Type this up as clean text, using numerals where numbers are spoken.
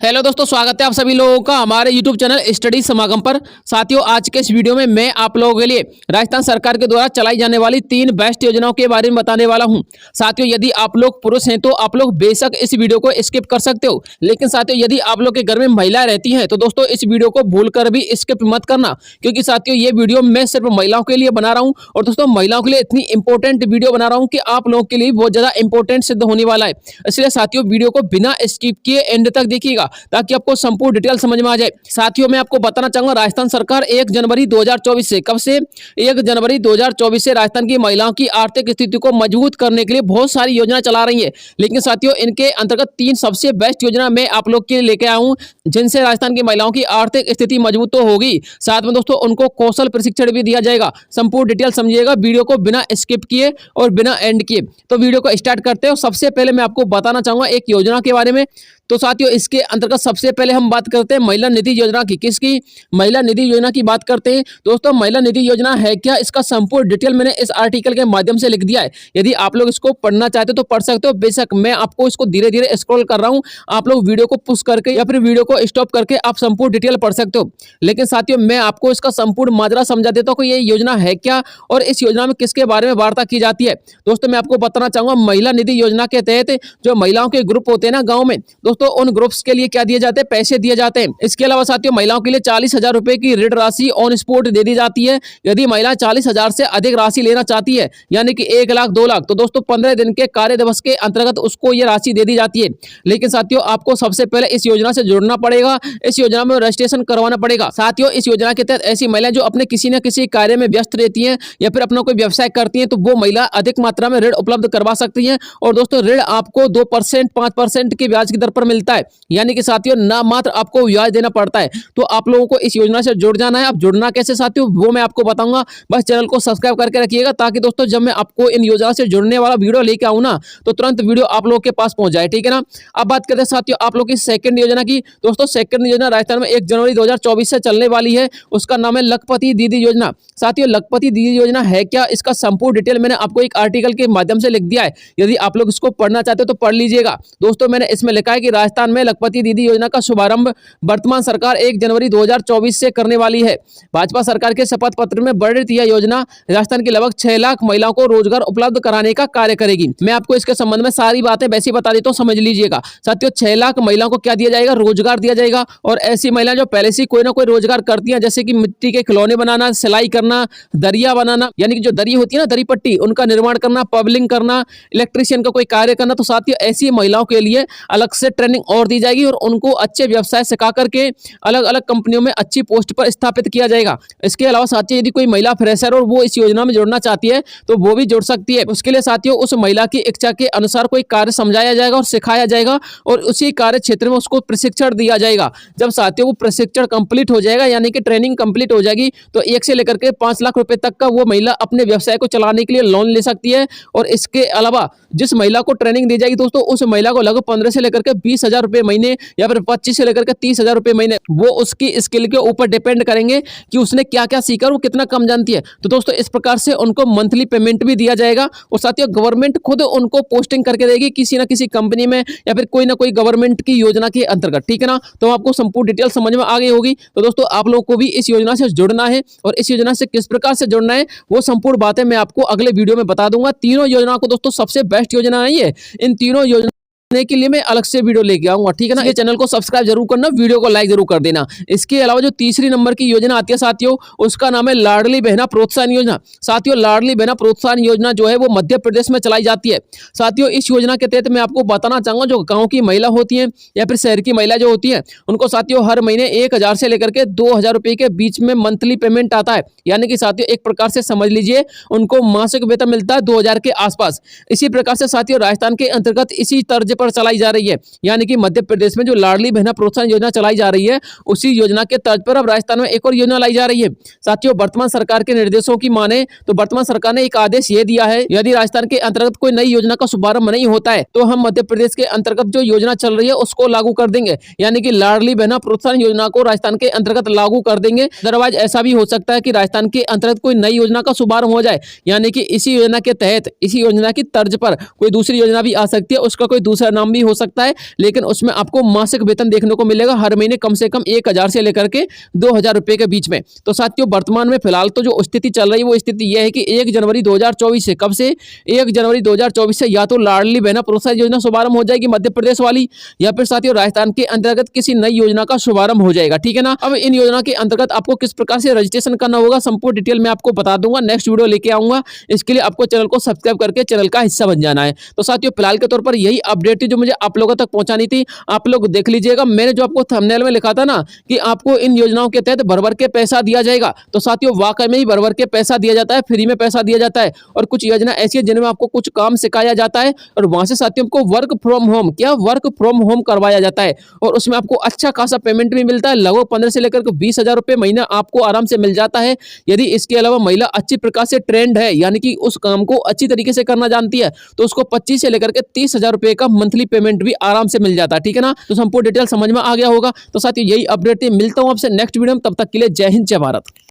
Hello दोस्तों, स्वागत है आप सभी लोगों का हमारे YouTube चैनल स्टडी समागम पर। साथियों, आज के इस वीडियो में मैं आप लोगों के लिए राजस्थान सरकार के द्वारा चलाई जाने वाली 3 बेस्ट योजनाओं के बारे में बताने वाला हूं। साथियों, यदि आप लोग पुरुष हैं तो आप लोग बेशक इस वीडियो को स्किप कर सकते हो, लेकिन साथियों यदि आप लोग के घर में महिलाएं रहती हैं तो दोस्तों इस वीडियो को भूलकर भी स्किप मत करना, क्योंकि साथियों ये वीडियो मैं सिर्फ महिलाओं के लिए बना रहा हूँ। और दोस्तों महिलाओं के लिए इतनी इंपॉर्टेंट वीडियो बना रहा हूँ कि आप लोगों के लिए बहुत ज्यादा इंपॉर्टेंट सिद्ध होने वाला है। इसलिए साथियों वीडियो को बिना स्किप किए एंड तक देखिएगा ताकि आपको संपूर्ण डिटेल समझ में आ जाए। साथियों मैं आपको बताना चाहूंगा, राजस्थान सरकार 1 जनवरी 2024 से, कब से 1 जनवरी 2024 से राजस्थान की महिलाओं की आर्थिक स्थिति को मजबूत करने के लिए बहुत सारी योजना चला रही है। लेकिन साथियों इनके अंतर्गत 3 सबसे बेस्ट योजना मैं आप लोग के लिए लेके आया हूं, जिनसे राजस्थान की महिलाओं की आर्थिक स्थिति मजबूत तो होगी, साथ में दोस्तों उनको कौशल प्रशिक्षण भी दिया जाएगा। संपूर्ण डिटेल समझिएगा वीडियो को बिना स्किप किए और बिना एंड किए। तो वीडियो को स्टार्ट करते हैं। सबसे पहले मैं आपको बताना चाहूंगा एक योजना के बारे में। तो साथियों इसके अंतर्गत सबसे पहले हम बात करते हैं महिला निधि योजना की। किसकी? महिला निधि योजना की बात करते हैं। दोस्तों महिला निधि योजना है क्या, इसका संपूर्ण डिटेल मैंने इस आर्टिकल के माध्यम से लिख दिया है। यदि आप लोग इसको पढ़ना चाहते हो तो पढ़ सकते हो, बेशक मैं आपको इसको धीरे धीरे स्क्रॉल कर रहा हूँ। आप लोग वीडियो को पुश करके या फिर वीडियो को स्टॉप करके आप संपूर्ण डिटेल पढ़ सकते हो। लेकिन साथियों मैं आपको इसका संपूर्ण माजरा समझा देता हूँ कि ये योजना है क्या और इस योजना में किसके बारे में वार्ता की जाती है। दोस्तों मैं आपको बताना चाहूंगा, महिला निधि योजना के तहत जो महिलाओं के ग्रुप होते हैं ना गाँव में, दोस्तों उन ग्रुप्स के लिए क्या दिए जाते हैं? पैसे दिए जाते हैं। इसके अलावा साथियों महिलाओं के लिए 40,000 रुपए की ऋण राशि ऑन स्पॉट दे दी जाती है। यदि महिला 40,000 से अधिक राशि लेना चाहती है, यानी कि 1 लाख 2 लाख, तो दोस्तों 15 दिन के कार्य दिवस के अंतर्गत उसको ये राशि दे दी जाती है। लेकिन साथियों आपको सबसे पहले इस योजना से जुड़ना पड़ेगा, इस योजना में रजिस्ट्रेशन करवाना पड़ेगा। साथियों इस योजना के तहत ऐसी महिलाएं जो अपने किसी न किसी कार्य में व्यस्त रहती हैं या फिर अपना कोई व्यवसाय करती हैं, तो वो महिला अधिक मात्रा में ऋण उपलब्ध करवा सकती हैं। और दोस्तों ऋण आपको 2% 5% के ब्याज की दर पर मिलता है, यानी कि साथियों ना मात्र आपको ब्याज देना पड़ता है। तो आप लोगों को इस योजना से जुड़ जाना है। अब जुड़ना कैसे साथियों वो मैं आपको बताऊंगा। बस चैनल को सब्सक्राइब करके रखिएगा ताकि दोस्तों जब मैं आपको इन योजना से जुड़ने वाला वीडियो लेके आऊं ना तो तुरंत वीडियो आप लोगों के पास पहुंच जाए, ठीक है ना। अब बात करते हैं साथियों आप लोग की सेकंड योजना की। दोस्तों सेकंड योजना राजस्थान में 1 जनवरी 2024 से चलने वाली है। उसका नाम है लखपति दीदी योजना। साथियों लखपति दीदी योजना है क्या, इसका संपूर्ण डिटेल मैंने आपको एक आर्टिकल के माध्यम से लिख दिया है। यदि आप लोग इसको पढ़ना चाहते हो तो पढ़ लीजिएगा। दोस्तों मैंने इसमें लिखा है कि राजस्थान में लखपति दीदी योजना का शुभारंभ वर्तमान सरकार 1 जनवरी 2024 से करने वाली है। भाजपा सरकार के शपथ पत्र में वर्णित यह योजना राजस्थान की लगभग 6 लाख महिलाओं को रोजगार उपलब्ध कराने का कार्य करेगी। मैं आपको इसके संबंध में सारी बातें वैसी बता देता हूं, समझ लीजिएगा। साथियों 6 लाख महिलाओं को क्या दिया जाएगा? रोजगार दिया जाएगा। और ऐसी महिलाएं जो पहले से कोई ना कोई रोजगार करती हैं, जैसे कि मिट्टी के खिलौने बनाना, सिलाई करना, दरिया बनाना, यानी कि जो दरी होती है ना, दरी पट्टी, उनका निर्माण करना, पबलिंग करना, इलेक्ट्रिशियन का कोई कार्य करना, तो साथियों ऐसी महिलाओं के लिए अलग से ट्रेनिंग और दी जाएगी और उनको अच्छे व्यवसाय सिखा करके अलग अलग कंपनियों में अच्छी पोस्ट पर स्थापित किया जाएगा। इसके अलावा साथियों यदि कोई महिला फ्रेशर और वो इस योजना में जुड़ना चाहती है तो वो भी जुड़ सकती है। उसके लिए साथियों उस महिला की इच्छा के अनुसार कोई कार्य समझाया जाएगा और सिखाया जाएगा और उसी कार्य क्षेत्र में उसको प्रशिक्षण दिया जाएगा। जब साथियों वो प्रशिक्षण कंप्लीट हो जाएगा, यानी कि ट्रेनिंग कंप्लीट हो जाएगी, तो 1 से लेकर के 5 लाख रुपए तक का वो महिला अपने व्यवसाय को चलाने के लिए लोन ले सकती है। और इसके अलावा जिस महिला को ट्रेनिंग दी जाएगी दोस्तों, उस महिला को लगभग 15 से लेकर के 20,000 रुपए महीने या फिर 25 से लेकर के 30,000 रुपए महीने, वो उसकी स्किल के ऊपर डिपेंड करेंगे कि उसने क्या क्या सीखा और वो कितना कम जानती है। तो दोस्तों इस प्रकार से उनको मंथली पेमेंट भी दिया जाएगा और साथियों गवर्नमेंट खुद उनको पोस्टिंग करके देगी किसी ना किसी कंपनी में या फिर कोई ना कोई गवर्नमेंट की योजना के अंतर्गत, ठीक है ना। तो आपको संपूर्ण डिटेल समझ में आ गई होगी। तो दोस्तों आप लोग को भी इस योजना से जुड़ना है और इस योजना से किस प्रकार से जुड़ना है वो संपूर्ण बातें मैं आपको अगले वीडियो में बता दूंगा। तीनों योजना को दोस्तों सबसे बेस्ट योजना है ये। इन तीनों योजना के लिए मैं अलग से वीडियो लेके आऊंगा, ठीक है ना। ये चैनल को सब्सक्राइब जरूर करना, वीडियो को लाइक जरूर कर देना। इसके अलावा जो तीसरी नंबर की योजना आती है साथियों, उसका नाम है लाडली बहना प्रोत्साहन योजना। साथियों लाडली बहना प्रोत्साहन योजना जो है वो मध्य प्रदेश में चलाई जाती है। साथियों इस योजना के तहत मैं आपको बताना चाहूंगा, जो गाँव की महिला होती है या फिर शहर की महिला जो होती है, उनको साथियों हर महीने 1,000 से लेकर के 2,000 रुपए के बीच में मंथली पेमेंट आता है। यानी कि साथियों एक प्रकार से समझ लीजिए उनको मासिक वेतन मिलता है 2,000 के आसपास। इसी प्रकार से साथियों राजस्थान के अंतर्गत इसी तर्ज पर चलाई जा रही है, यानी कि मध्य प्रदेश में जो लाडली बहना प्रोत्साहन योजना चलाई जा रही है उसी योजना के तर्ज पर अब राजस्थान में एक और योजना लाई जा रही है। साथियों वर्तमान सरकार के निर्देशों की माने तो वर्तमान सरकार ने एक आदेश ये दिया है, यदि राजस्थान के अंतर्गत कोई नई योजना का शुभारंभ नहीं होता है तो हम मध्य प्रदेश के अंतर्गत जो योजना चल रही है उसको लागू कर देंगे, यानी कि लाडली बहना प्रोत्साहन योजना को राजस्थान के अंतर्गत लागू कर देंगे। अदरवाइज ऐसा भी हो सकता है कि राजस्थान के अंतर्गत कोई नई योजना का शुभारंभ हो जाए, यानी कि इसी योजना के तहत इसी योजना की तर्ज पर कोई दूसरी योजना भी आ सकती है, उसका कोई दूसरा सरनाम भी हो सकता है, लेकिन उसमें आपको मासिक वेतन देखने को मिलेगा हर महीने कम से कम 1000 से लेकर के 2000 रुपए के बीच में। तो साथियों वर्तमान में फिलहाल तो जो स्थिति चल रही है वो स्थिति यह है कि 1 जनवरी 2024 से, कब से 1 जनवरी 2024 से या तो लाडली बहना प्रोत्साहन योजना शुभारंभ हो जाएगी मध्य प्रदेश वाली, या फिर साथियों राजस्थान के अंतर्गत किसी नई योजना का शुभारंभ हो जाएगा। ठीक है ना। अब इन योजना के अंतर्गत आपको किस प्रकार से रजिस्ट्रेशन करना होगा संपूर्ण डिटेल में आपको बता दूंगा, नेक्स्ट वीडियो लेके आऊंगा। इसके लिए आपको चैनल को सब्सक्राइब करके चैनल का हिस्सा बन जाना है। तो साथियों फिलहाल के तौर पर यही अपडेट थी जो मुझे आप लोगों तक पहुंचानी थी। आप लोग देख लीजिएगा, मैंने जो आपको थंबनेल में लिखा था ना कि आपको इन योजनाओं के तहत भर भर के पैसा दिया जाएगा, तो साथियों वाकई में ही भर भर के पैसा दिया जाता है, फ्री में पैसा दिया जाता है। और कुछ योजना ऐसी है जिनमें आपको कुछ काम सिखाया जाता है और वहां से साथियों को वर्क फ्रॉम होम करवाया जाता है, और उसमें आपको अच्छा खासा पेमेंट भी मिलता है। लगभग 15 से लेकर 20,000 रुपए महीना आपको आराम से मिल जाता है। यदि इसके अलावा महिला अच्छी प्रकार से ट्रेंड है, यानी कि उस काम को अच्छी तरीके से करना जानती है, तो उसको 25 से लेकर के 30,000 रुपए का मंथली पेमेंट भी आराम से मिल जाता है। ठीक है ना। तो संपूर्ण डिटेल समझ में आ गया होगा। तो साथियों यही अपडेट थी, मिलता हूं आपसे नेक्स्ट वीडियो में, तब तक के लिए जय हिंद जय भारत।